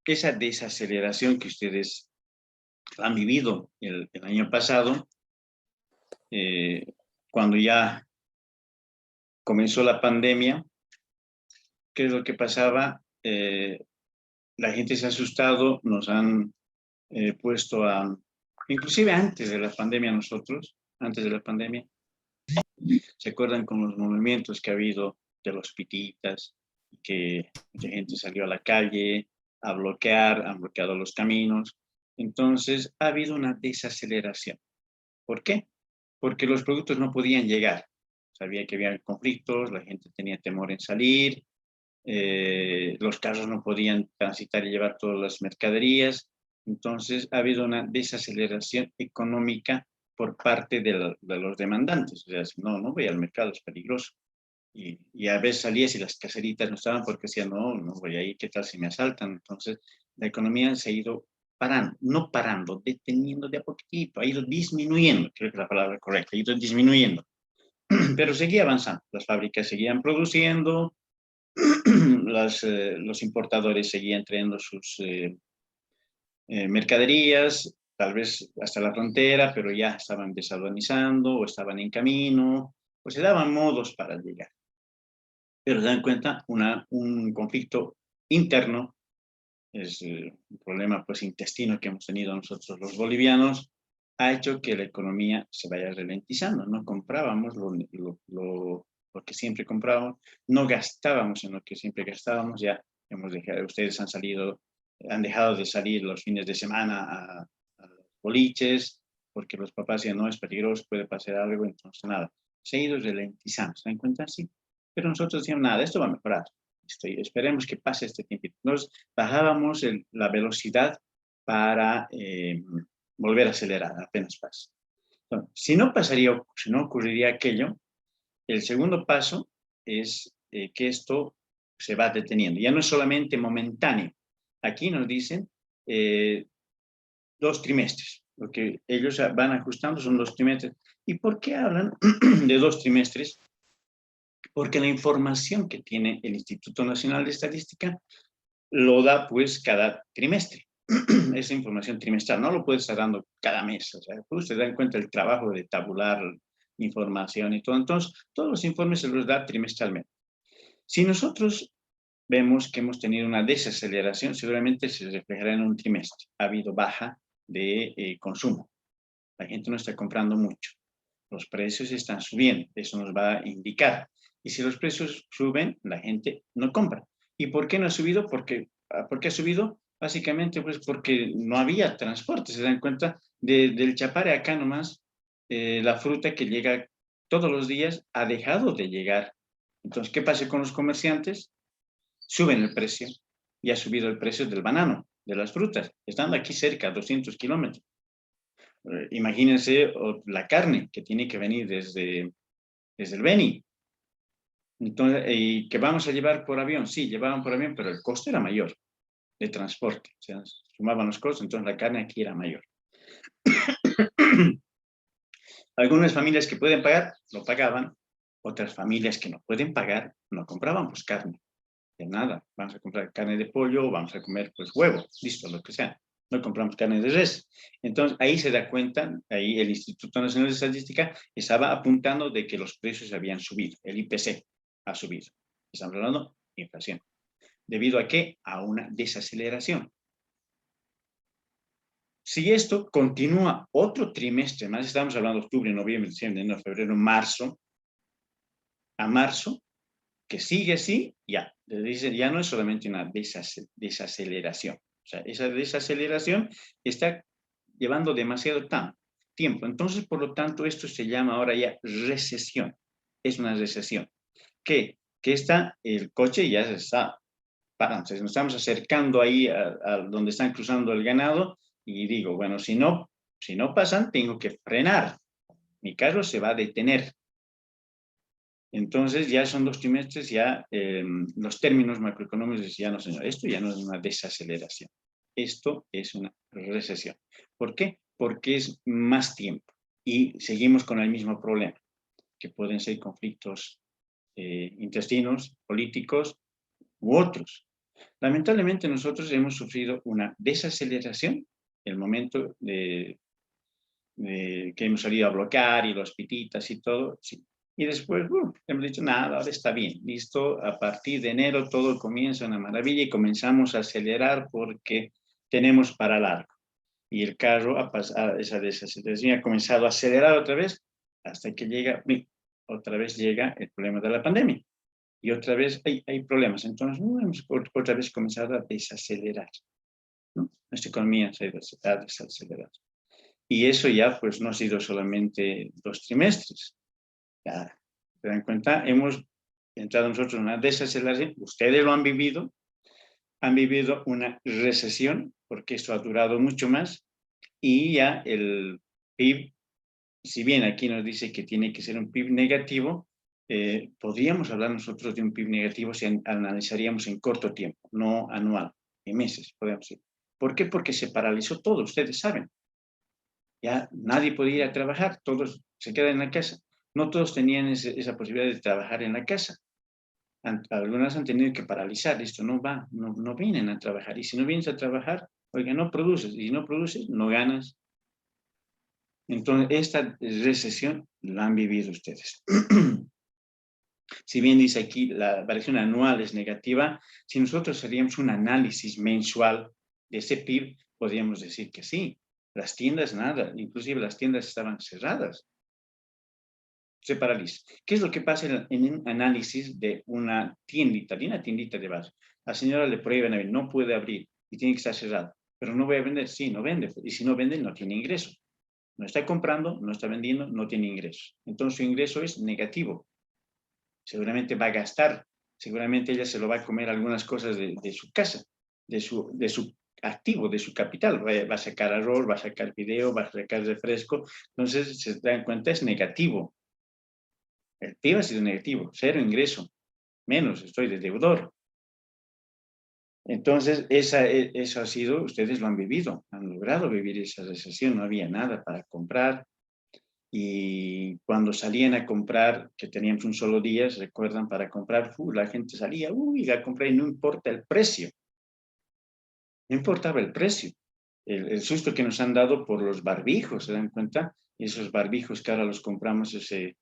esa desaceleración que ustedes han vivido el año pasado, cuando ya comenzó la pandemia, ¿qué es lo que pasaba? La gente se ha asustado, nos han puesto a, inclusive antes de la pandemia nosotros, antes de la pandemia, ¿se acuerdan con los movimientos que ha habido de los pititas? Que mucha gente salió a la calle a bloquear, han bloqueado los caminos. Entonces, ha habido una desaceleración. ¿Por qué? Porque los productos no podían llegar. Sabía que había conflictos, la gente tenía temor en salir, los carros no podían transitar y llevar todas las mercaderías. Entonces, ha habido una desaceleración económica por parte de los demandantes. O sea, no voy al mercado, es peligroso. Y a veces salías y las caseritas no estaban porque decían, no voy a ir, ¿qué tal si me asaltan? Entonces, la economía se ha ido parando, no parando, deteniendo de a poquito, ha ido disminuyendo, creo que es la palabra correcta, ha ido disminuyendo. Pero seguía avanzando, las fábricas seguían produciendo, los importadores seguían trayendo sus mercaderías, tal vez hasta la frontera, pero ya estaban desaduanizando o estaban en camino, o se daban modos para llegar. Pero se dan cuenta, un conflicto interno, es un problema pues intestino que hemos tenido nosotros los bolivianos, ha hecho que la economía se vaya ralentizando. No comprábamos lo que siempre comprábamos, no gastábamos en lo que siempre gastábamos, ya hemos dejado, ustedes han dejado de salir los fines de semana a los boliches, porque los papás decían, no, es peligroso, puede pasar algo, entonces nada, se ha ido ralentizando, ¿se dan cuenta? Sí, pero nosotros decíamos, nada, esto va a mejorar, esperemos que pase este tiempo. Entonces, bajábamos la velocidad para volver a acelerar, apenas pasa. Entonces, si no ocurriría aquello, el segundo paso es que esto se va deteniendo. Ya no es solamente momentáneo. Aquí nos dicen 2 trimestres. Lo que ellos van ajustando son 2 trimestres. ¿Y por qué hablan de 2 trimestres? Porque la información que tiene el Instituto Nacional de Estadística lo da pues cada trimestre. Esa información trimestral, no lo puede estar dando cada mes. O sea, ustedes dan cuenta del trabajo de tabular información y todo. Entonces, todos los informes se los da trimestralmente. Si nosotros vemos que hemos tenido una desaceleración, seguramente se reflejará en un trimestre. Ha habido baja de consumo. La gente no está comprando mucho. Los precios están subiendo. Eso nos va a indicar. Y si los precios suben, la gente no compra. ¿Y por qué no ha subido? ¿Por qué ha subido? Básicamente, pues porque no había transporte. Se dan cuenta del Chapare acá nomás, la fruta que llega todos los días ha dejado de llegar. Entonces, ¿qué pasa con los comerciantes? Suben el precio y ha subido el precio del banano, de las frutas, estando aquí cerca, 200 kilómetros. Imagínense la carne que tiene que venir desde el Beni. Entonces, y que vamos a llevar por avión, sí, llevaban por avión, pero el costo era mayor de transporte, o sea, sumaban los costos, entonces la carne aquí era mayor. Algunas familias que pueden pagar, lo pagaban, otras familias que no pueden pagar, no compraban pues carne, de nada, vamos a comprar carne de pollo, vamos a comer pues huevo, listo, lo que sea, no compramos carne de res. Entonces ahí se da cuenta, ahí el Instituto Nacional de Estadística estaba apuntando de que los precios habían subido, el IPC ha subido, estamos hablando de inflación. ¿Debido a qué? A una desaceleración. Si esto continúa otro trimestre más, estamos hablando de octubre, noviembre, diciembre, enero, febrero, marzo, a marzo, que sigue así, ya no es solamente una desaceleración. O sea, esa desaceleración está llevando demasiado tiempo. Entonces, por lo tanto, esto se llama ahora ya recesión. Es una recesión. Que el coche ya se está parando. Nos estamos acercando ahí a donde están cruzando el ganado y digo, bueno, si no pasan, tengo que frenar. Mi carro se va a detener. Entonces ya son 2 trimestres, ya los términos macroeconómicos ya no, señor, esto ya no es una desaceleración, esto es una recesión. ¿Por qué? Porque es más tiempo y seguimos con el mismo problema, que pueden ser conflictos intestinos, políticos u otros. Lamentablemente nosotros hemos sufrido una desaceleración, el momento que hemos salido a bloquear y los pititas y todo, sí. Y después hemos dicho, nada, ahora está bien, listo, a partir de enero todo comienza una maravilla y comenzamos a acelerar porque tenemos para largo. Y el carro, esa desaceleración ha comenzado a acelerar otra vez hasta que llega, otra vez llega el problema de la pandemia. Y otra vez hay problemas. Entonces, hemos otra vez comenzado a desacelerar, ¿no? Nuestra economía se ha desacelerado. Y eso ya, pues, no ha sido solamente 2 trimestres. Ya, se dan cuenta, hemos entrado nosotros en una desaceleración. Ustedes lo han vivido una recesión, porque esto ha durado mucho más, y ya el PIB, si bien aquí nos dice que tiene que ser un PIB negativo, podríamos hablar nosotros de un PIB negativo si analizaríamos en corto tiempo, no anual, en meses, podemos decir. ¿Por qué? Porque se paralizó todo, ustedes saben. Ya nadie podía ir a trabajar, todos se quedan en la casa. No todos tenían esa posibilidad de trabajar en la casa. Algunas han tenido que paralizar, esto no va, no vienen a trabajar. Y si no vienes a trabajar, oiga, no produces, y si no produces, no ganas. Entonces, esta recesión la han vivido ustedes. Si bien dice aquí la variación anual es negativa, si nosotros haríamos un análisis mensual de ese PIB, podríamos decir que sí. Las tiendas nada, inclusive las tiendas estaban cerradas. Se paraliza. ¿Qué es lo que pasa en un análisis de una tiendita de barrio? La señora le prohíben abrir, no puede abrir y tiene que estar cerrada. Pero no voy a vender, sí, no vende. Y si no vende, no tiene ingresos. No está comprando, no está vendiendo, no tiene ingresos. Entonces su ingreso es negativo. Seguramente va a gastar, seguramente ella se lo va a comer algunas cosas de su casa, de su activo, de su capital. Va a sacar arroz, va a sacar video, va a sacar refresco. Entonces, se dan cuenta, es negativo. El PIB ha sido negativo, cero ingreso, menos, estoy de deudor. Entonces, eso ha sido, ustedes lo han vivido, han logrado vivir esa recesión, no había nada para comprar, y cuando salían a comprar, que teníamos un solo día, ¿se recuerdan? Para comprar, la gente salía, a comprar y no importa el precio, no importaba el precio. El susto que nos han dado por los barbijos, ¿se dan cuenta? Esos barbijos que ahora los compramos, ese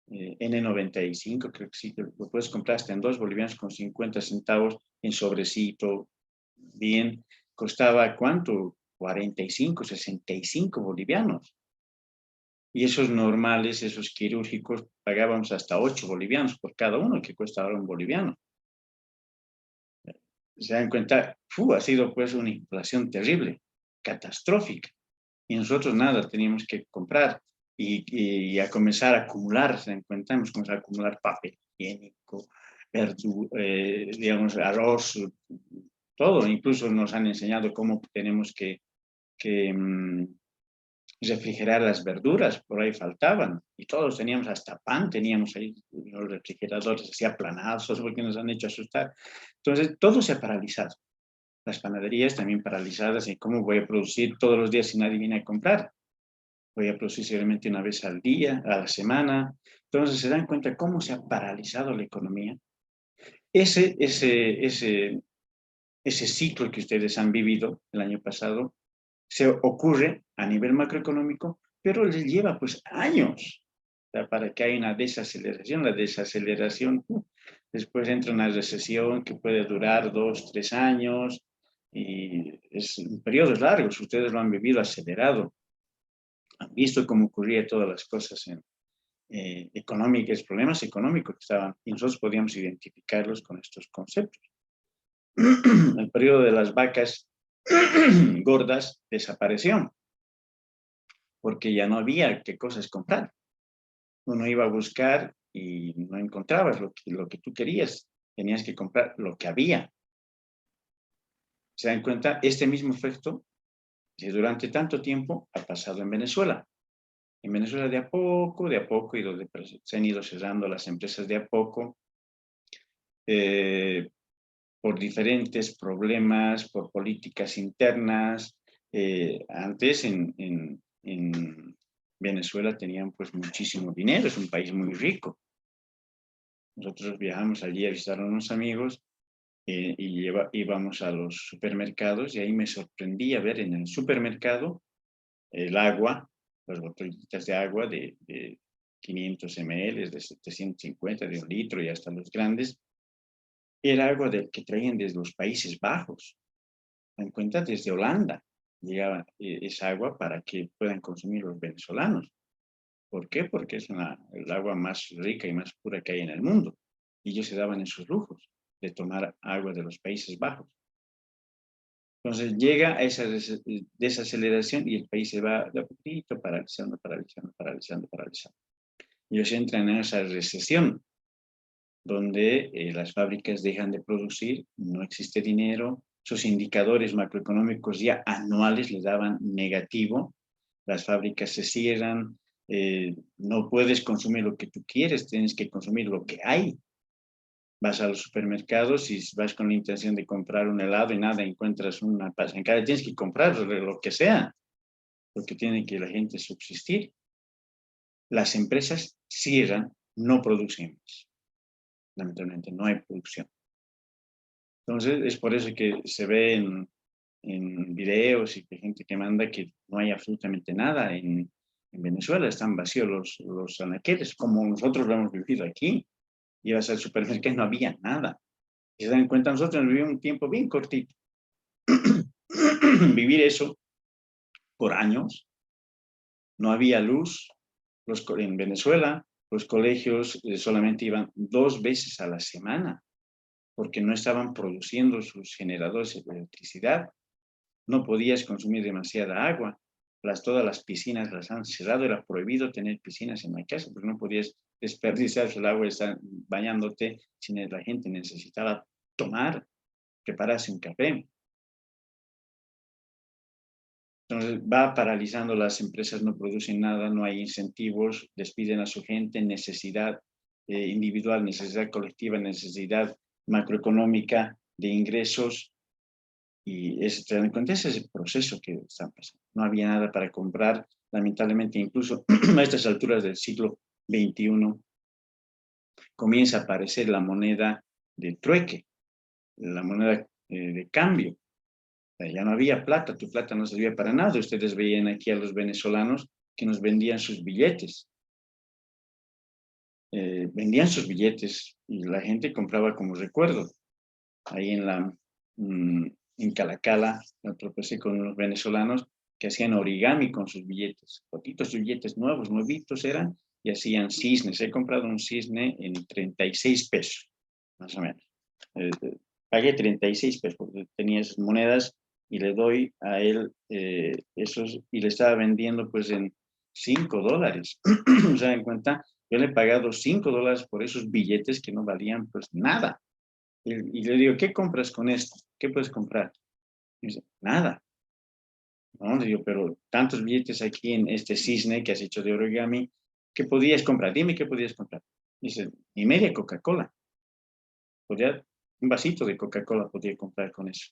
N95, creo que sí, lo puedes comprar hasta en 2 bolivianos con 50 centavos en sobrecito, bien, costaba ¿cuánto? 45, 65 bolivianos. Y esos normales, esos quirúrgicos, pagábamos hasta 8 bolivianos por cada uno, que cuesta ahora un boliviano. Se dan cuenta, ha sido pues una inflación terrible, catastrófica. Y nosotros nada, teníamos que comprar y a comenzar a acumular, se dan cuenta, hemos comenzado a acumular papel higiénico, digamos, arroz, todo. Incluso nos han enseñado cómo tenemos que refrigerar las verduras, por ahí faltaban, y todos teníamos hasta pan, teníamos ahí los refrigeradores así aplanados, porque nos han hecho asustar. Entonces, todo se ha paralizado. Las panaderías también paralizadas, y cómo voy a producir todos los días si nadie viene a comprar. Voy a producir seguramente una vez al día, a la semana. Entonces, se dan cuenta cómo se ha paralizado la economía. Ese ciclo que ustedes han vivido el año pasado, se ocurre a nivel macroeconómico, pero les lleva pues años, o sea, para que haya una desaceleración. La desaceleración, después entra una recesión que puede durar 2, 3 años, y es periodos largos. Ustedes lo han vivido acelerado, han visto cómo ocurría todas las cosas económicas, problemas económicos que estaban, y nosotros podíamos identificarlos con estos conceptos. El periodo de las vacas gordas desapareció, porque ya no había qué cosas comprar. Uno iba a buscar y no encontrabas lo que tú querías, tenías que comprar lo que había. ¿Se dan cuenta? Este mismo efecto, que durante tanto tiempo ha pasado en Venezuela. En Venezuela de a poco, y donde se han ido cerrando las empresas de a poco, por diferentes problemas, por políticas internas. Antes en Venezuela tenían pues muchísimo dinero, es un país muy rico. Nosotros viajamos allí a visitar a unos amigos íbamos a los supermercados y ahí me sorprendía ver en el supermercado el agua, las botellitas de agua de 500 ml, de 750, de 1 litro y hasta los grandes, era agua que traían desde los Países Bajos. En cuenta, desde Holanda llegaba esa agua para que puedan consumir los venezolanos. ¿Por qué? Porque es el agua más rica y más pura que hay en el mundo. Y ellos se daban esos lujos de tomar agua de los Países Bajos. Entonces llega a esa desaceleración y el país se va de a poquito paralizando, paralizando, paralizando, paralizando. Ellos entran en esa recesión donde las fábricas dejan de producir, no existe dinero, sus indicadores macroeconómicos ya anuales les daban negativo, las fábricas se cierran, no puedes consumir lo que tú quieres, tienes que consumir lo que hay. Vas a los supermercados y vas con la intención de comprar un helado y nada, encuentras una pasa en cara, tienes que comprar lo que sea, porque tiene que la gente subsistir. Las empresas cierran, no producen más. Lamentablemente no hay producción. Entonces, es por eso que se ve en videos y que gente que manda que no hay absolutamente nada en Venezuela, están vacíos los anaqueles, como nosotros lo hemos vivido aquí. Ibas al supermercado y no había nada. Y se dan cuenta, nosotros vivimos un tiempo bien cortito. Vivir eso por años, no había luz. En Venezuela, los colegios solamente iban 2 veces a la semana porque no estaban produciendo sus generadores de electricidad. No podías consumir demasiada agua. Todas las piscinas las han cerrado, era prohibido tener piscinas en la casa, porque no podías desperdiciar el agua, estar bañándote, si la gente necesitaba tomar, prepararse un café. Entonces va paralizando, las empresas no producen nada, no hay incentivos, despiden a su gente, necesidad individual, necesidad colectiva, necesidad macroeconómica de ingresos. Y te dan cuenta, ese es el proceso que están pasando. No había nada para comprar, lamentablemente, incluso a estas alturas del siglo XXI, comienza a aparecer la moneda de trueque, la moneda de cambio. Ya no había plata, tu plata no servía para nada. Ustedes veían aquí a los venezolanos que nos vendían sus billetes. Vendían sus billetes y la gente compraba como recuerdo. Ahí en Calacala, me tropecé con unos venezolanos que hacían origami con sus billetes. Poquitos sus billetes nuevos, nuevitos eran, y hacían cisnes. He comprado un cisne en 36 pesos, más o menos. Pagué 36 pesos porque tenía esas monedas y le doy a él esos y le estaba vendiendo pues en $5. ¿Se dan cuenta? Yo le he pagado $5 por esos billetes que no valían pues nada. Y le digo, ¿qué compras con esto? ¿Qué puedes comprar? Y dice, nada. No, le digo, pero tantos billetes aquí en este cisne que has hecho de origami, ¿qué podías comprar? Dime qué podías comprar. Dice, ni media Coca-Cola. Un vasito de Coca-Cola podía comprar con eso.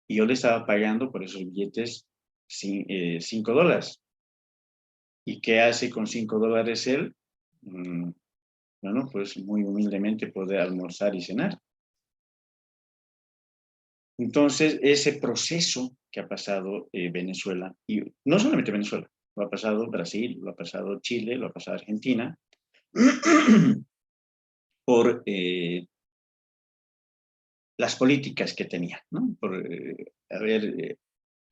Y yo le estaba pagando por esos billetes $5. ¿Y qué hace con $5 él? Bueno, pues muy humildemente poder almorzar y cenar. Entonces, ese proceso que ha pasado Venezuela, y no solamente Venezuela, lo ha pasado Brasil, lo ha pasado Chile, lo ha pasado Argentina, por las políticas que tenía, ¿no? Por haber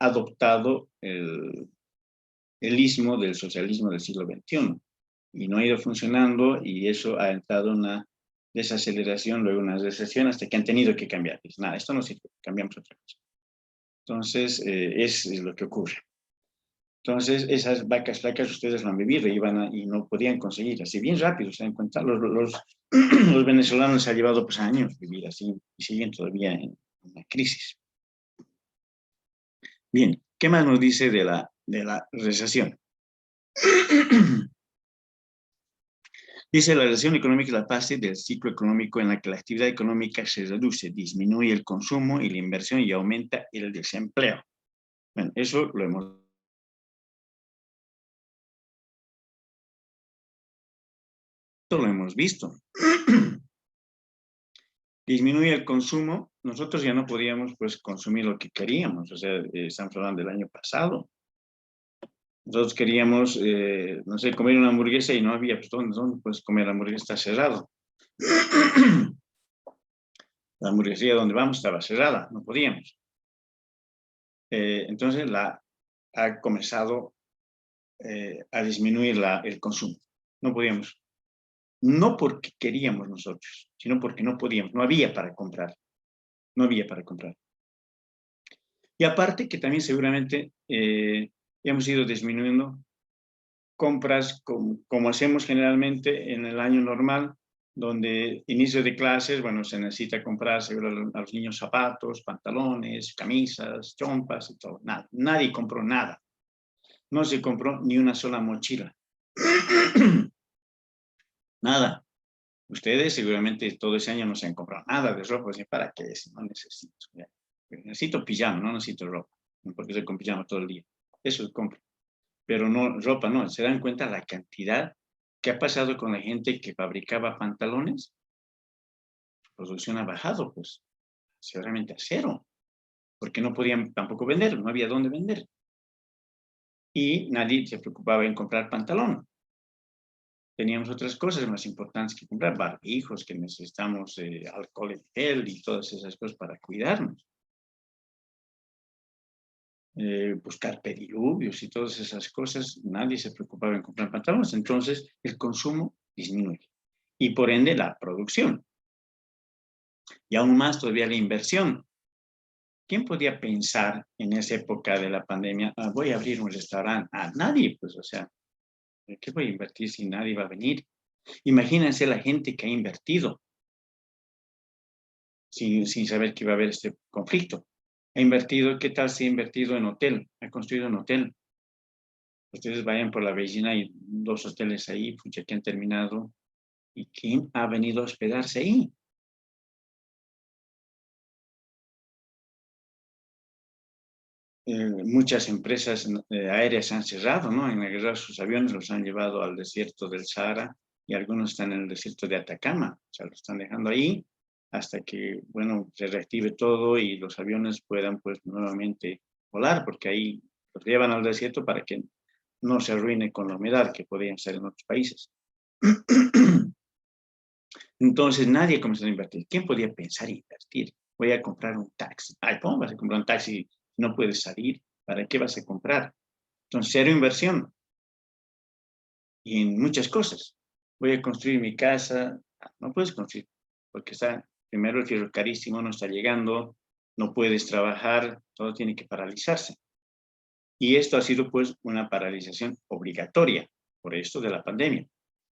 adoptado el istmo del socialismo del siglo XXI. Y no ha ido funcionando y eso ha entrado en una desaceleración, luego una recesión, hasta que han tenido que cambiar. Pues, nada, esto no sirve, cambiamos otra cosa. Entonces, es lo que ocurre. Entonces, esas vacas flacas ustedes lo han vivido y no podían conseguir, así bien rápido, se dan cuenta. Los venezolanos se ha llevado pues años vivir así y siguen todavía en una crisis. Bien, ¿qué más nos dice de la recesión? Dice, la recesión económica es la fase del ciclo económico en la que la actividad económica se reduce, disminuye el consumo y la inversión y aumenta el desempleo. Bueno, eso lo hemos visto. disminuye el consumo, nosotros ya no podíamos pues consumir lo que queríamos, o sea, estamos hablando del año pasado. Nosotros queríamos, no sé, comer una hamburguesa y no había, pues, ¿dónde puedes comer? La hamburguesa está cerrado. La hamburguesería donde vamos estaba cerrada, no podíamos. Entonces ha comenzado a disminuir el consumo. No podíamos. No porque queríamos nosotros, sino porque no podíamos, no había para comprar. No había para comprar. Y aparte que también seguramente hemos ido disminuyendo compras como hacemos generalmente en el año normal, donde inicio de clases, bueno, se necesita comprar a los niños zapatos, pantalones, camisas, chompas y todo. Nada, nadie compró nada. No se compró ni una sola mochila. Nada. Ustedes seguramente todo ese año no se han comprado nada de ropa. ¿Para qué? Si no necesito. Necesito pijama, no necesito ropa. Porque estoy con pijama todo el día. Eso es compra. Pero no, ropa no. ¿Se dan cuenta la cantidad que ha pasado con la gente que fabricaba pantalones? La producción ha bajado, pues, seguramente a cero. Porque no podían tampoco vender, no había dónde vender. Y nadie se preocupaba en comprar pantalón. Teníamos otras cosas más importantes que comprar, barbijos, que necesitamos alcohol en gel y todas esas cosas para cuidarnos. Buscar pediluvios y todas esas cosas, nadie se preocupaba en comprar pantalones, entonces el consumo disminuye y por ende la producción. Y aún más todavía la inversión. ¿Quién podía pensar en esa época de la pandemia, voy a abrir un restaurante? Nadie, pues, o sea, ¿qué voy a invertir si nadie va a venir? Imagínense la gente que ha invertido sin saber que iba a haber este conflicto. Ha invertido, ¿qué tal si ha invertido en hotel? Ha construido un hotel. Ustedes vayan por la Bellina y 2 hoteles ahí, pucha, que han terminado. ¿Y quién ha venido a hospedarse ahí? Muchas empresas aéreas han cerrado, ¿no? Han agarrado sus aviones, los han llevado al desierto del Sahara y algunos están en el desierto de Atacama. O sea, lo están dejando ahí hasta que, bueno, se reactive todo y los aviones puedan, pues, nuevamente volar, porque ahí los llevan al desierto para que no se arruine con la humedad que podrían ser en otros países. Entonces nadie comenzó a invertir. ¿Quién podía pensar invertir? Voy a comprar un taxi. Ay, ¿cómo vas a comprar un taxi si no puedes salir? ¿Para qué vas a comprar? Entonces, cero inversión. Y en muchas cosas. Voy a construir mi casa. No puedes construir, porque está, primero el fierro carísimo, no está llegando, no puedes trabajar, todo tiene que paralizarse. Y esto ha sido, pues, una paralización obligatoria por esto de la pandemia.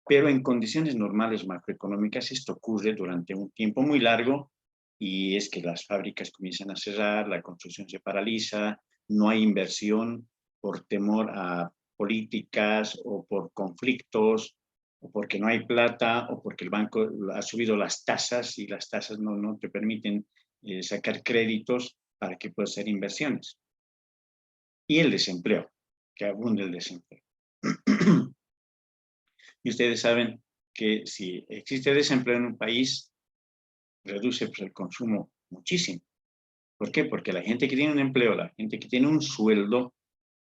Pero en condiciones normales macroeconómicas esto ocurre durante un tiempo muy largo y es que las fábricas comienzan a cerrar, la construcción se paraliza, no hay inversión por temor a políticas o por conflictos o porque no hay plata o porque el banco ha subido las tasas y las tasas no te permiten sacar créditos para que puedas hacer inversiones. Y el desempleo, que abunda el desempleo. Y ustedes saben que si existe desempleo en un país, reduce pues, el consumo muchísimo. ¿Por qué? Porque la gente que tiene un empleo, la gente que tiene un sueldo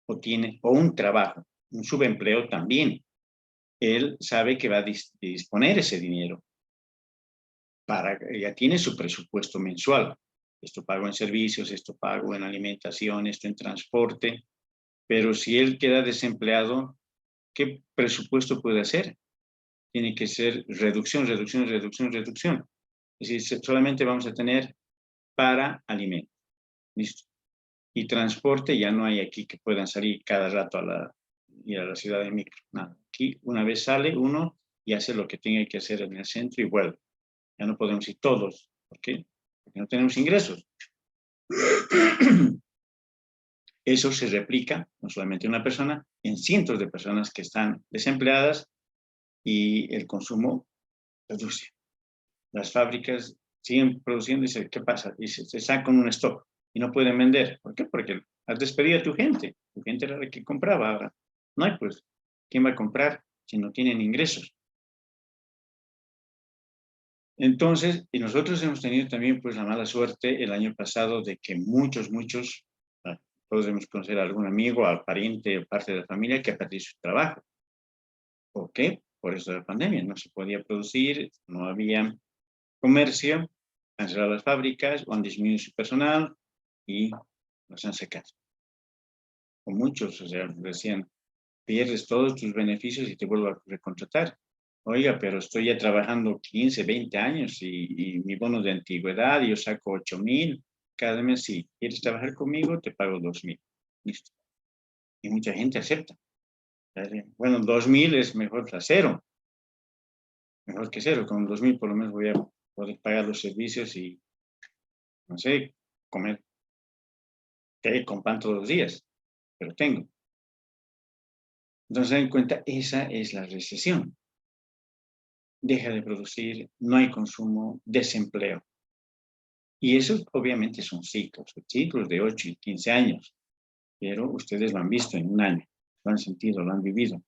o un trabajo, un subempleo también, él sabe que va a disponer ese dinero. Ya tiene su presupuesto mensual. Esto pago en servicios, esto pago en alimentación, esto en transporte. Pero si él queda desempleado, ¿qué presupuesto puede hacer? Tiene que ser reducción, reducción, reducción, reducción. Es decir, solamente vamos a tener para alimentos. Listo. Y transporte, ya no hay aquí que puedan salir cada rato ir a la ciudad de micro. Nada. Aquí una vez sale uno y hace lo que tenga que hacer en el centro y vuelve. Ya no podemos ir todos. ¿Por qué? Porque no tenemos ingresos. Eso se replica, no solamente en una persona, en cientos de personas que están desempleadas y el consumo reduce. Las fábricas siguen produciendo y dicen, ¿qué pasa? Y se sacan un stock y no pueden vender. ¿Por qué? Porque has despedido a tu gente. Tu gente era la que compraba. Ahora no hay, pues, ¿quién va a comprar si no tienen ingresos? Entonces, y nosotros hemos tenido también pues la mala suerte el año pasado de que muchos, ah, todos debemos conocer a algún amigo, al pariente o parte de la familia que ha perdido su trabajo. ¿Por qué? Por eso de la pandemia. No se podía producir, no había comercio, han cerrado las fábricas o han disminuido su personal y los han secado. O muchos, o sea, decían, pierdes todos tus beneficios y te vuelvo a recontratar. Oiga, pero estoy ya trabajando 15, 20 años y mi bono de antigüedad, yo saco 8,000 cada mes. Si quieres trabajar conmigo, te pago 2,000. Listo. Y mucha gente acepta. Bueno, 2,000 es mejor que cero. Mejor que cero. Con 2,000 por lo menos voy a poder pagar los servicios y, no sé, comer té con pan todos los días. Pero tengo. Entonces, en cuenta, esa es la recesión. Deja de producir, no hay consumo, desempleo. Y eso obviamente son ciclos de 8 y 15 años, pero ustedes lo han visto en un año, lo han sentido, lo han vivido.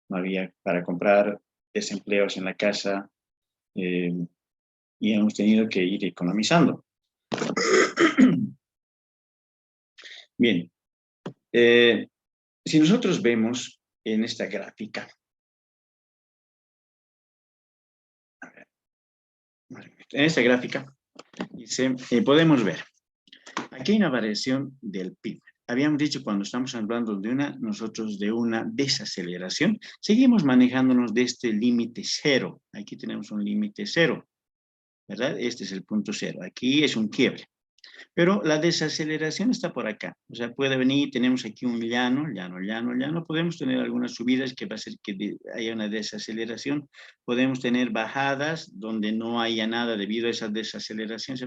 No había para comprar desempleos en la casa y hemos tenido que ir economizando. Bien, si nosotros vemos en esta gráfica, en esta gráfica, dice, podemos ver, aquí hay una variación del PIB. Habíamos dicho cuando estamos hablando de nosotros de una desaceleración, seguimos manejándonos de este límite cero. Aquí tenemos un límite cero, ¿verdad? Este es el punto cero. Aquí es un quiebre. Pero la desaceleración está por acá. O sea, puede venir, tenemos aquí un llano. Podemos tener algunas subidas que va a hacer que haya una desaceleración. Podemos tener bajadas donde no haya nada debido a esa desaceleración,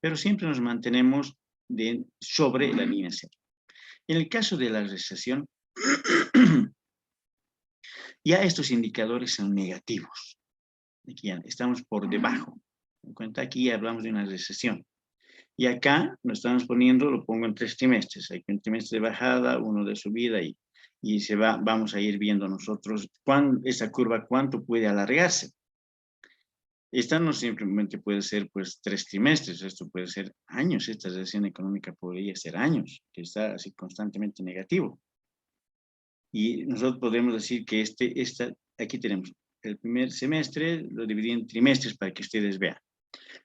pero siempre nos mantenemos sobre la línea cero. En el caso de la recesión, ya estos indicadores son negativos. Aquí ya estamos por debajo. En cuenta, aquí hablamos de una recesión. Y acá nos estamos poniendo, lo pongo en 3 trimestres. Hay un trimestre de bajada, uno de subida y vamos a ir viendo nosotros esa curva cuánto puede alargarse. Esta no simplemente puede ser pues 3 trimestres, esto puede ser años, esta recesión económica podría ser años, que está así constantemente negativo. Y nosotros podemos decir que aquí tenemos el primer semestre, lo dividí en trimestres para que ustedes vean.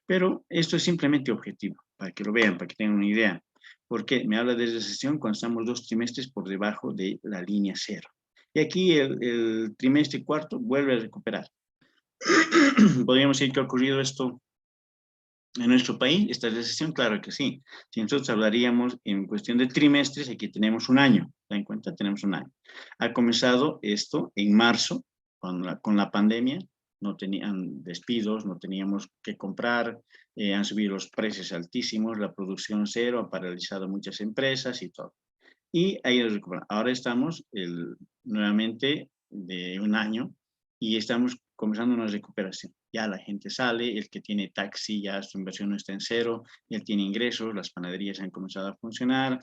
Pero esto es simplemente objetivo, para que lo vean, para que tengan una idea. Porque me habla de recesión cuando estamos 2 trimestres por debajo de la línea cero. Y aquí el trimestre cuarto vuelve a recuperar. ¿Podríamos decir que ha ocurrido esto en nuestro país, esta recesión? Claro que sí. Si nosotros hablaríamos en cuestión de trimestres, aquí tenemos un año. ¿Se dan cuenta? Tenemos un año. Ha comenzado esto en marzo, con la pandemia. No tenían despidos, no teníamos que comprar, han subido los precios altísimos, la producción cero, ha paralizado muchas empresas y todo. Y ahí ahora estamos nuevamente de un año y estamos comenzando una recuperación. Ya la gente sale, el que tiene taxi ya su inversión no está en cero, él tiene ingresos, las panaderías han comenzado a funcionar.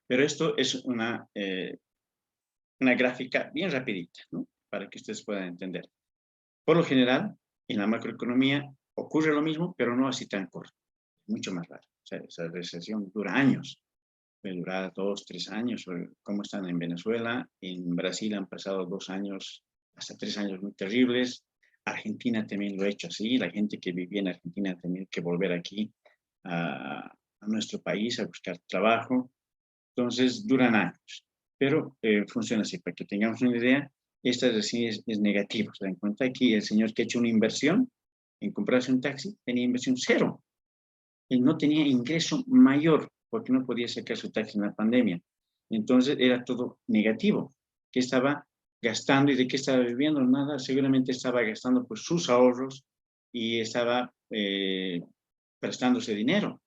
Pero esto es una gráfica bien rapidita, ¿no? Para que ustedes puedan entender. Por lo general, en la macroeconomía ocurre lo mismo, pero no así tan corto, mucho más largo. O sea, esa recesión dura años. Puede durar 2, 3 años, como están en Venezuela. En Brasil han pasado 2 años, hasta 3 años muy terribles. Argentina también lo ha hecho así. La gente que vivía en Argentina ha tenido que volver aquí a nuestro país a buscar trabajo. Entonces, duran años. Pero funciona así. Para que tengamos una idea, esta recién es negativa. Se dan cuenta aquí, el señor que ha hecho una inversión en comprarse un taxi, tenía inversión cero. Él no tenía ingreso mayor porque no podía sacar su taxi en la pandemia. Entonces era todo negativo. ¿Qué estaba gastando y de qué estaba viviendo? Nada, seguramente estaba gastando pues sus ahorros y estaba prestándose dinero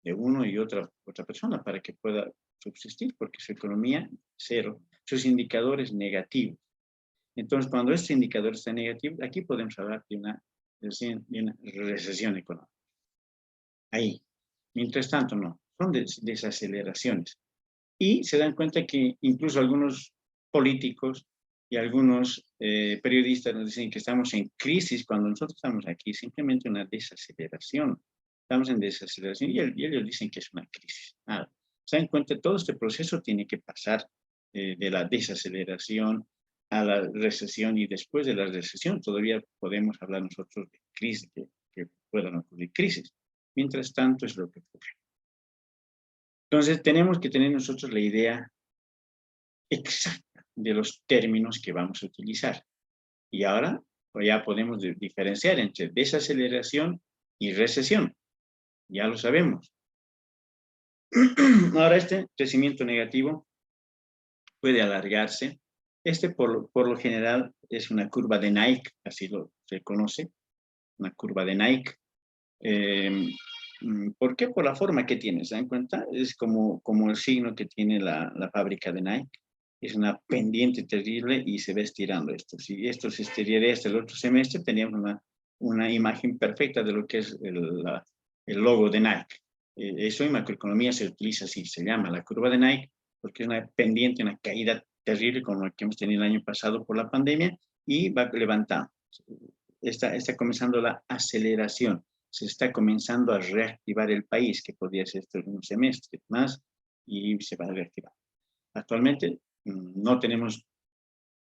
de uno y otra persona para que pueda subsistir, porque su economía cero, sus indicadores negativos. Entonces, cuando este indicador está negativo, aquí podemos hablar de una recesión económica. Ahí. Mientras tanto, no. Son desaceleraciones. Y se dan cuenta que incluso algunos políticos y algunos periodistas nos dicen que estamos en crisis cuando nosotros estamos aquí, simplemente una desaceleración. Estamos en desaceleración y ellos dicen que es una crisis. Nada. Se dan cuenta, todo este proceso tiene que pasar de la desaceleración a la recesión y después de la recesión todavía podemos hablar nosotros de crisis, que puedan ocurrir crisis. Mientras tanto es lo que ocurre. Entonces tenemos que tener nosotros la idea exacta de los términos que vamos a utilizar. Y ahora pues ya podemos diferenciar entre desaceleración y recesión. Ya lo sabemos. Ahora este crecimiento negativo puede alargarse. Este por lo general es una curva de Nike, así se conoce, una curva de Nike. ¿Por qué? Por la forma que tiene, ¿se dan cuenta? Es como el signo que tiene la fábrica de Nike. Es una pendiente terrible y se va estirando esto. Si esto se estiraría hasta el otro semestre, teníamos una imagen perfecta de lo que es el logo de Nike. Eso en macroeconomía se utiliza así, se llama la curva de Nike, porque es una pendiente, una caída terrible como la que hemos tenido el año pasado por la pandemia y va levantando. Está comenzando la aceleración. Se está comenzando a reactivar el país, que podría ser esto en un semestre más, y se va a reactivar. Actualmente no tenemos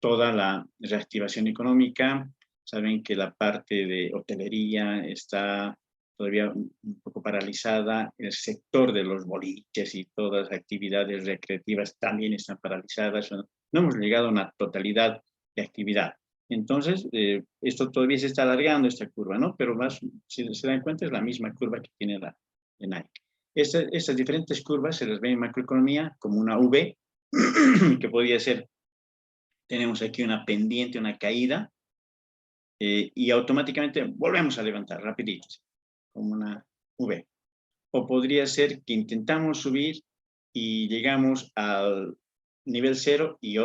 toda la reactivación económica. Saben que la parte de hotelería está todavía un poco paralizada. El sector de los boliches y todas las actividades recreativas también están paralizadas. No hemos llegado a una totalidad de actividad. Entonces, esto todavía se está alargando, esta curva, ¿no? Pero más, si se dan cuenta, es la misma curva que tiene la de Nike. Estas diferentes curvas se las ve en macroeconomía como una V, que podría ser, tenemos aquí una pendiente, una caída, y automáticamente volvemos a levantar rapidito, como una V. O podría ser que intentamos subir y llegamos al nivel cero y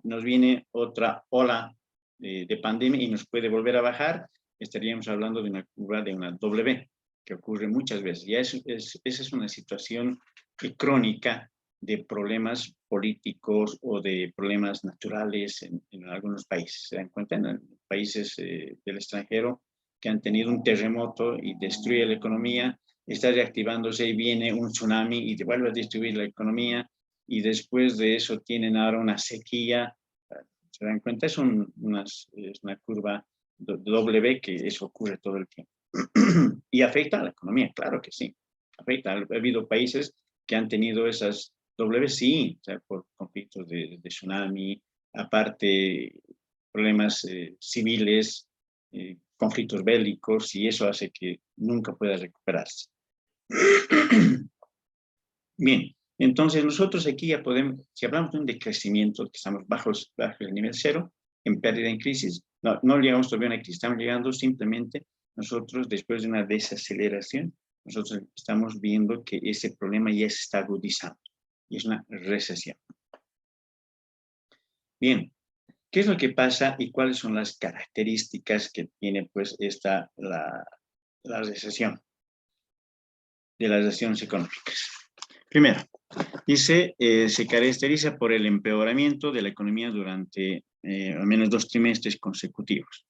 nos viene otra ola de pandemia y nos puede volver a bajar. Estaríamos hablando de una curva de una W, que ocurre muchas veces. Ya esa es una situación crónica de problemas políticos o de problemas naturales en algunos países. Se dan cuenta en países del extranjero que han tenido un terremoto y destruye la economía, está reactivándose y viene un tsunami y te vuelve a destruir la economía y después de eso tienen ahora una sequía. ¿Se dan cuenta? Es una curva W que eso ocurre todo el tiempo. Y afecta a la economía, claro que sí. Afecta. Ha habido países que han tenido esas W, sí, o sea, por conflictos de tsunami, aparte problemas civiles, conflictos bélicos, y eso hace que nunca pueda recuperarse. Bien, entonces nosotros aquí ya podemos, si hablamos de un decrecimiento, que estamos bajo el nivel cero, en pérdida, en crisis, no llegamos todavía a una crisis, estamos llegando simplemente nosotros, después de una desaceleración, nosotros estamos viendo que ese problema ya se está agudizando, y es una recesión. Bien, ¿qué es lo que pasa y cuáles son las características que tiene pues la recesión, de las recessiones económicas? Primero, dice, se caracteriza por el empeoramiento de la economía durante al menos 2 trimestres consecutivos.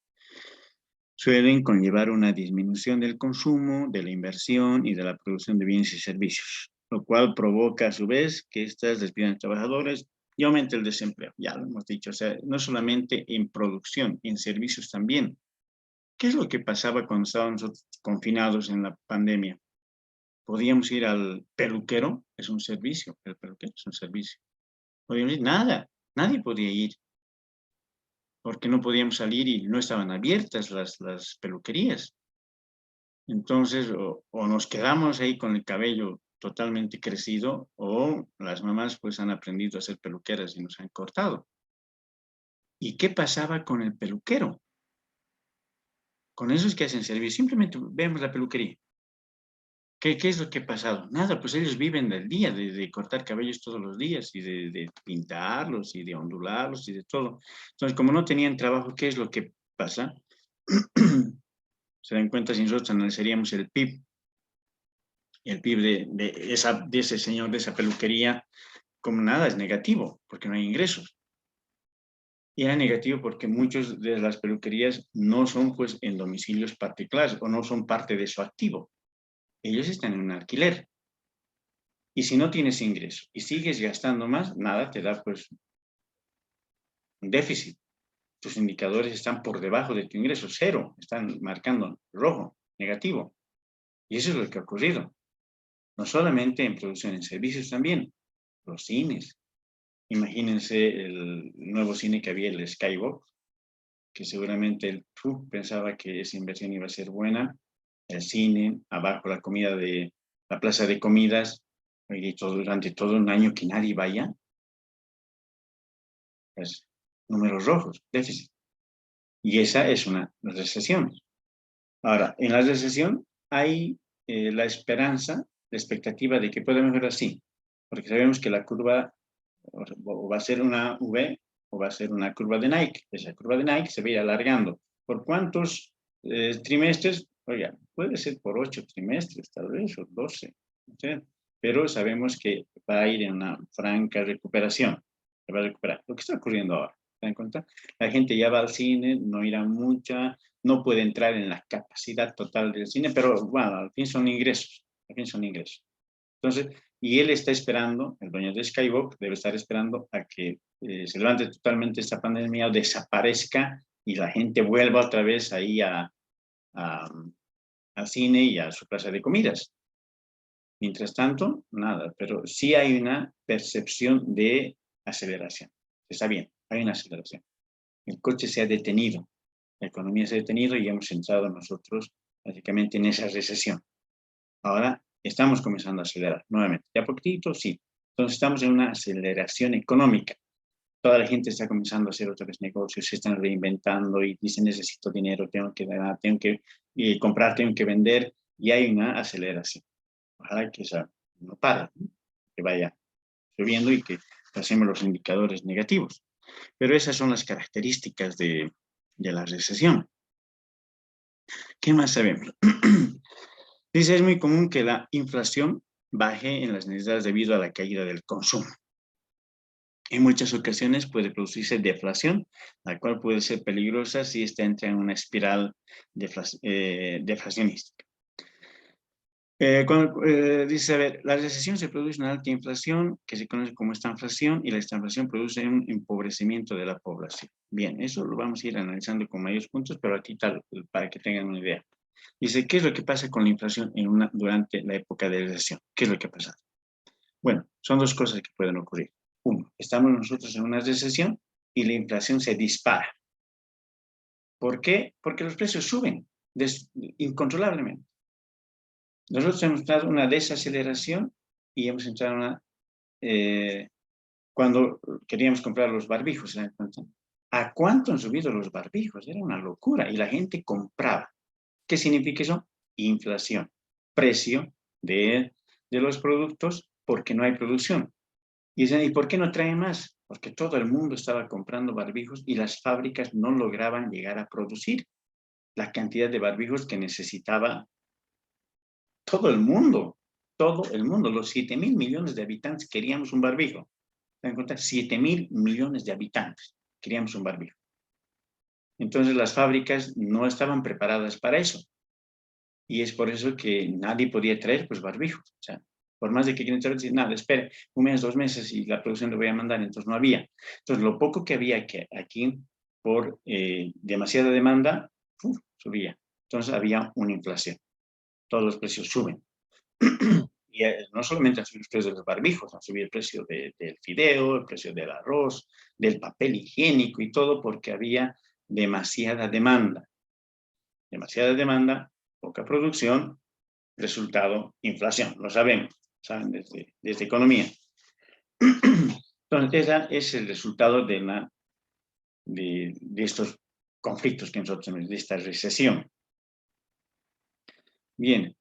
Suelen conllevar una disminución del consumo, de la inversión y de la producción de bienes y servicios, lo cual provoca a su vez que estas despidan trabajadores y aumenta el desempleo. Ya lo hemos dicho, o sea, no solamente en producción, en servicios también. ¿Qué es lo que pasaba cuando estábamos confinados en la pandemia? Podíamos ir al peluquero, es un servicio, el peluquero es un servicio. Podíamos ir, nadie podía ir, porque no podíamos salir y no estaban abiertas las peluquerías. Entonces, o nos quedamos ahí con el cabello totalmente crecido, o las mamás pues han aprendido a ser peluqueras y nos han cortado. ¿Y qué pasaba con el peluquero? Con esos que hacen servicio, simplemente vemos la peluquería. ¿Qué es lo que ha pasado? Nada, pues ellos viven del día, de cortar cabellos todos los días y de pintarlos y de ondularlos y de todo. Entonces, como no tenían trabajo, ¿qué es lo que pasa? Se dan cuenta si nosotros analizaríamos el PIB, el PIB de ese señor, de esa peluquería, como nada, es negativo, porque no hay ingresos. Y era negativo porque muchas de las peluquerías no son pues en domicilios particulares o no son parte de su activo. Ellos están en un alquiler. Y si no tienes ingreso y sigues gastando más, nada, te da pues un déficit. Tus indicadores están por debajo de tu ingreso, cero, están marcando rojo, negativo. Y eso es lo que ha ocurrido. No solamente en producción, en servicios también. Los cines. Imagínense el nuevo cine que había, el Skywalk, que seguramente él pensaba que esa inversión iba a ser buena. El cine, abajo la comida de la plaza de comidas, y durante todo un año que nadie vaya, pues números rojos, déficit. Y esa es una recesión. Ahora, en la recesión hay la esperanza, la expectativa de que pueda mejorar así, porque sabemos que la curva o va a ser una V o va a ser una curva de Nike. Esa curva de Nike se va a ir alargando. ¿Por cuántos trimestres? Oiga, puede ser por 8 trimestres, tal vez, o 12. ¿Sí? Pero sabemos que va a ir en una franca recuperación. Se va a recuperar. Lo que está ocurriendo ahora. ¿Se dan cuenta? La gente ya va al cine, no irá mucha, no puede entrar en la capacidad total del cine, pero bueno, al fin son ingresos. Al fin son ingresos. Entonces, y él está esperando, el dueño de Skywalk debe estar esperando a que se levante totalmente esta pandemia o desaparezca y la gente vuelva otra vez ahí al cine y a su plaza de comidas. Mientras tanto, nada, pero sí hay una percepción de aceleración. Está bien, hay una aceleración. El coche se ha detenido, la economía se ha detenido y hemos entrado nosotros básicamente en esa recesión. Ahora estamos comenzando a acelerar nuevamente. Ya poquitito, sí. Entonces estamos en una aceleración económica. Toda la gente está comenzando a hacer otra vez negocios, se están reinventando y dicen necesito dinero, tengo que ganar, tengo que comprar, tengo que vender y hay una aceleración. Ojalá que esa no pare, ¿no? Que vaya subiendo y que pasemos los indicadores negativos. Pero esas son las características de la recesión. ¿Qué más sabemos? Dice, es muy común que la inflación baje en las necesidades debido a la caída del consumo. En muchas ocasiones puede producirse deflación, la cual puede ser peligrosa si esta entra en una espiral deflacionista. Dice, a ver, la recesión se produce una alta inflación que se conoce como estanflación y la estanflación produce un empobrecimiento de la población. Bien, eso lo vamos a ir analizando con mayores puntos, pero aquí tal, para que tengan una idea. Dice, ¿qué es lo que pasa con la inflación durante la época de recesión? ¿Qué es lo que ha pasado? Bueno, son dos cosas que pueden ocurrir. Uno, estamos nosotros en una recesión y la inflación se dispara. ¿Por qué? Porque los precios suben incontrolablemente. Nosotros hemos entrado en una desaceleración y hemos entrado en una... cuando queríamos comprar los barbijos, ¿se dan cuenta? ¿A cuánto han subido los barbijos? Era una locura y la gente compraba. ¿Qué significa eso? Inflación. Precio de los productos porque no hay producción. Y dicen, ¿y por qué no traen más? Porque todo el mundo estaba comprando barbijos y las fábricas no lograban llegar a producir la cantidad de barbijos que necesitaba todo el mundo. Todo el mundo, los 7.000 millones de habitantes queríamos un barbijo. ¿Se dan cuenta? 7.000 millones de habitantes queríamos un barbijo. Entonces las fábricas no estaban preparadas para eso. Y es por eso que nadie podía traer pues barbijos. O sea, por más de que quieran traer, decir, nada, espere, un mes, 2 meses y la producción lo voy a mandar, entonces no había. Entonces lo poco que había aquí por demasiada demanda, subía. Entonces había una inflación. Todos los precios suben. Y no solamente han subido los precios de los barbijos, han subido el precio del fideo, el precio del arroz, del papel higiénico y todo porque había demasiada demanda. Demasiada demanda, poca producción, resultado, inflación. Lo sabemos, saben desde economía. Entonces, ese es el resultado de estos conflictos que nosotros tenemos, de esta recesión. Bien,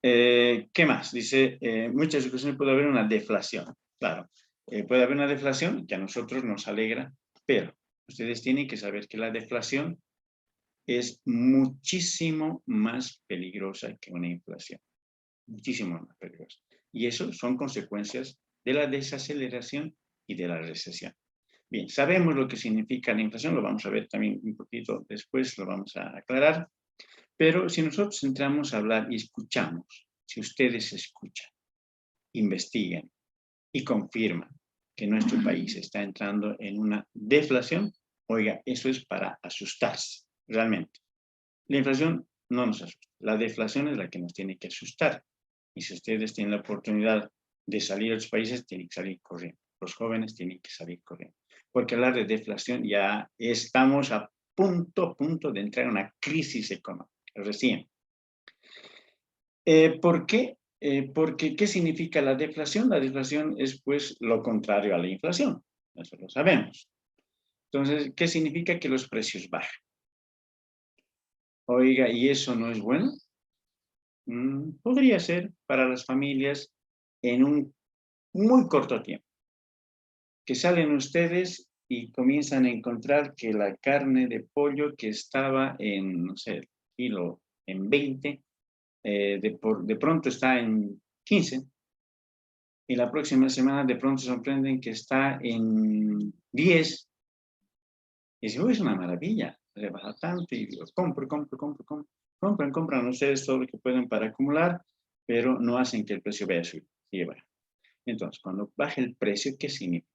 ¿qué más? Dice, en muchas ocasiones puede haber una deflación. Claro, puede haber una deflación que a nosotros nos alegra, pero ustedes tienen que saber que la deflación es muchísimo más peligrosa que una inflación. Muchísimo más peligrosa. Y eso son consecuencias de la desaceleración y de la recesión. Bien, sabemos lo que significa la inflación, lo vamos a ver también un poquito después, lo vamos a aclarar. Pero si nosotros entramos a hablar y escuchamos, si ustedes escuchan, investiguen y confirman que nuestro país está entrando en una deflación, oiga, eso es para asustarse, realmente. La inflación no nos asusta, la deflación es la que nos tiene que asustar. Y si ustedes tienen la oportunidad de salir a los países, tienen que salir corriendo. Los jóvenes tienen que salir corriendo. Porque hablar de deflación ya estamos a punto de entrar en una crisis económica, recién. ¿Por qué? Porque, ¿qué significa la deflación? La deflación es, pues, lo contrario a la inflación. Eso lo sabemos. Entonces, ¿qué significa? Que los precios bajan. Oiga, ¿y eso no es bueno? Podría ser para las familias en un muy corto tiempo. Que salen ustedes y comienzan a encontrar que la carne de pollo que estaba en, no sé, kilo en 20, de pronto está en 15, y la próxima semana de pronto sorprenden que está en 10, y dice, uy, es una maravilla, rebaja tanto, y digo, compran ustedes todo lo que pueden para acumular, pero no hacen que el precio vaya a subir, sigue bajando. Entonces, cuando baja el precio, ¿qué significa?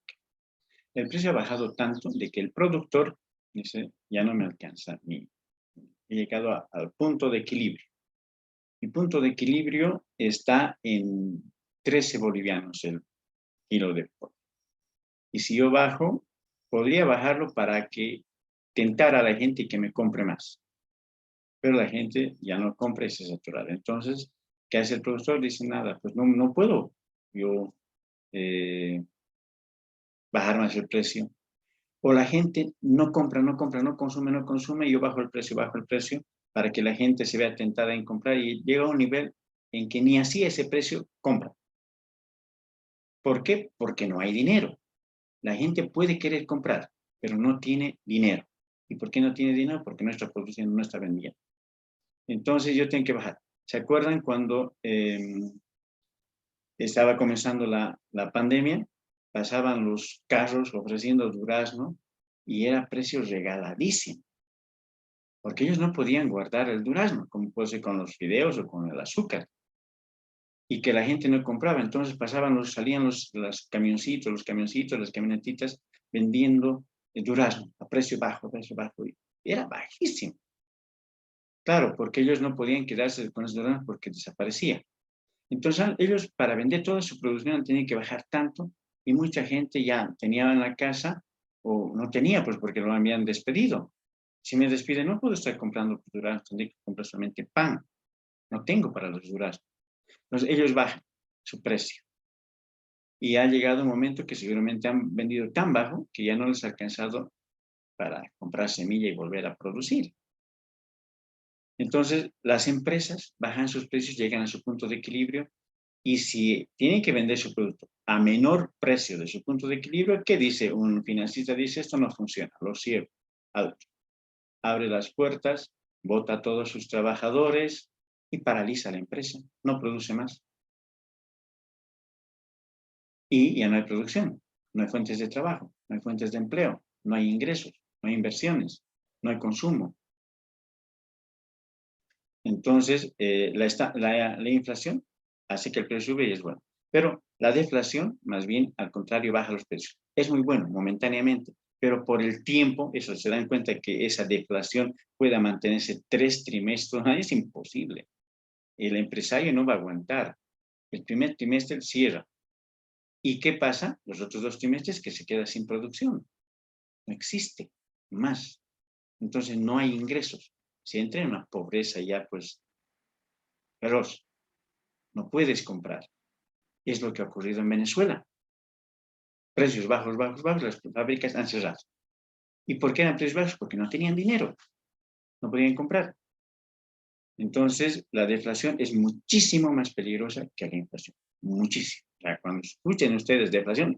El precio ha bajado tanto de que el productor dice, ya no me alcanza, ni he llegado al punto de equilibrio. El punto de equilibrio está en 13 bolivianos el kilo de pollo. Y si yo bajo, podría bajarlo para que tentara a la gente que me compre más. Pero la gente ya no compra ese saturado. Entonces, ¿qué hace el productor? Dice, nada, pues no puedo yo bajar más el precio. O la gente no compra, no consume, y yo bajo el precio, para que la gente se vea tentada en comprar y llega a un nivel en que ni así ese precio compra. ¿Por qué? Porque no hay dinero. La gente puede querer comprar, pero no tiene dinero. ¿Y por qué no tiene dinero? Porque nuestra producción no está vendida. Entonces yo tengo que bajar. ¿Se acuerdan cuando estaba comenzando la pandemia? Pasaban los carros ofreciendo durazno y era precio regaladísimo. Porque ellos no podían guardar el durazno, como puede ser con los fideos o con el azúcar. Y que la gente no compraba. Entonces salían los camioncitos, las camionetitas vendiendo el durazno a precio bajo. Y era bajísimo. Claro, porque ellos no podían quedarse con ese durazno porque desaparecía. Entonces ellos, para vender toda su producción, tenían que bajar tanto, y mucha gente ya tenía en la casa o no tenía, pues porque lo habían despedido. Si me despiden, no puedo estar comprando durazno, tendré que comprar solamente pan. No tengo para los duraznos. Entonces ellos bajan su precio. Y ha llegado un momento que seguramente han vendido tan bajo que ya no les ha alcanzado para comprar semilla y volver a producir. Entonces, las empresas bajan sus precios, llegan a su punto de equilibrio, y si tienen que vender su producto a menor precio de su punto de equilibrio, ¿qué dice un financista? Dice, esto no funciona, lo cierro. Abre las puertas, bota a todos sus trabajadores y paraliza la empresa. No produce más. Y ya no hay producción, no hay fuentes de trabajo, no hay fuentes de empleo, no hay ingresos, no hay inversiones, no hay consumo. Entonces, la inflación hace que el precio sube y es bueno. Pero la deflación, más bien, al contrario, baja los precios. Es muy bueno momentáneamente, pero por el tiempo, eso se dan cuenta que esa deflación pueda mantenerse 3 trimestres, es imposible. El empresario no va a aguantar. El primer trimestre cierra. ¿Y qué pasa? Los otros 2 trimestres que se queda sin producción. No existe más. Entonces no hay ingresos. Se entra en una pobreza ya, pues, feroz. No puedes comprar. Es lo que ha ocurrido en Venezuela. Precios bajos, las fábricas han cerrado. ¿Y por qué eran precios bajos? Porque no tenían dinero. No podían comprar. Entonces, la deflación es muchísimo más peligrosa que la inflación. Muchísimo. O sea, cuando escuchen ustedes deflación,